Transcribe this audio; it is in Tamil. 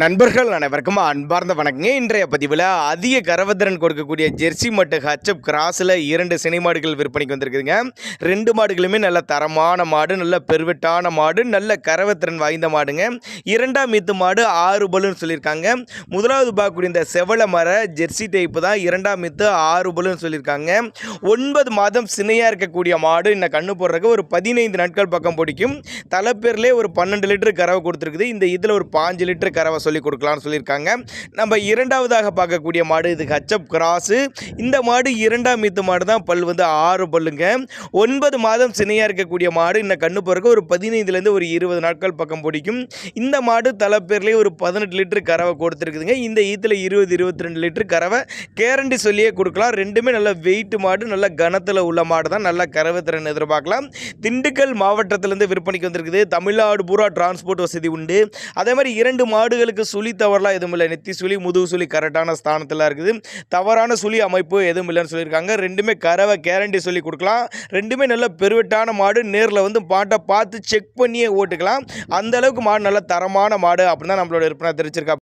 நண்பர்கள் அனைவருக்கும் அன்பார்ந்த வணக்கங்க. இன்றைய பதிவில் அதிக கறவைத்திறன் கொடுக்கக்கூடிய ஜெர்சி மற்றும் ஹச்சப் கிராஸில் 2 சினை மாடுகள் விற்பனைக்கு வந்திருக்குதுங்க. 2 மாடுகளுமே நல்ல தரமான மாடு, நல்ல பெருவெட்டான மாடு, நல்ல கறவைத்திறன் வாய்ந்த மாடுங்க. 2ஆம் ஈத்து மாடு 6 பல்லுன்னு சொல்லியிருக்காங்க. முதலாவது பார்க்கக்கூடிய இந்த செவல மர ஜெர்சி டைப்பு தான் 2ஆம் ஈத்து 6 பல்லுன்னு சொல்லியிருக்காங்க. 9 மாதம் சினையாக இருக்கக்கூடிய மாடு இன்னும் கண்ணு போடுறதுக்கு ஒரு 15 நாட்கள் பக்கம் பிடிக்கும். தலைப்பேர்லேயே ஒரு 12 லிட்டர் கறவை கொடுத்துருக்குது. இந்த இதில் ஒரு 5 லிட்டர் கறவை சொல்லிக் கொடுக்கலாம்னு சொல்லியிருக்காங்க. நம்ம இரண்டாவதாக பார்க்கக்கூடிய மாடு இது ஹச்சப் கிராஸு. இந்த மாடு 2ஆம் ஈத்து மாடு தான். பல் வந்து 6 பல்லுங்க. 9 மாதம் சினையாக இருக்கக்கூடிய மாடு இன்னும் கண்ணு போகிறக்கு ஒரு 15லேருந்து ஒரு 20 நாட்கள் பக்கம் பிடிக்கும். இந்த மாடு தலைப்பேர்லேயே ஒரு 18 லிட்டர் கறவை கொடுத்துருக்குதுங்க. இந்த ஈத்தில் 20-22 லிட்டர் கறவை கேரண்டி சொல்லியே கொடுக்கலாம். ரெண்டுமே நல்ல வெயிட் மாடு, நல்ல கனத்தில் உள்ள மாடு தான். நல்ல கறவை திறன் எதிர்பார்க்கலாம். திண்டுக்கல் மாவட்டத்திலேருந்து விற்பனைக்கு வந்திருக்குது. தமிழ்நாடு பூரா டிரான்ஸ்போர்ட் வசதி உண்டு. அதே மாதிரி 2 மாடுகளுக்கு சுழி தவறலாம் எதுவும் இல்லை. நெத்தி சுழி, முதுகு சுழி கரெக்டான ஸ்தானத்தில் இருக்குது. தவறான சுழி அமைப்பு எதுவும் இல்லைன்னு சொல்லியிருக்காங்க. ரெண்டுமே கறவை கேரண்டி சொல்லி கொடுக்கலாம். ரெண்டுமே நல்ல பெருவெட்டான மாடு. நேரில் வந்து பாட்டை பார்த்து செக் பண்ணியே ஓட்டுக்கலாம். அந்த அளவுக்கு மாடு நல்ல தரமான மாடு அப்படின்னு தான் நம்மளோட விற்பனை தெரிவிச்சிருக்கா.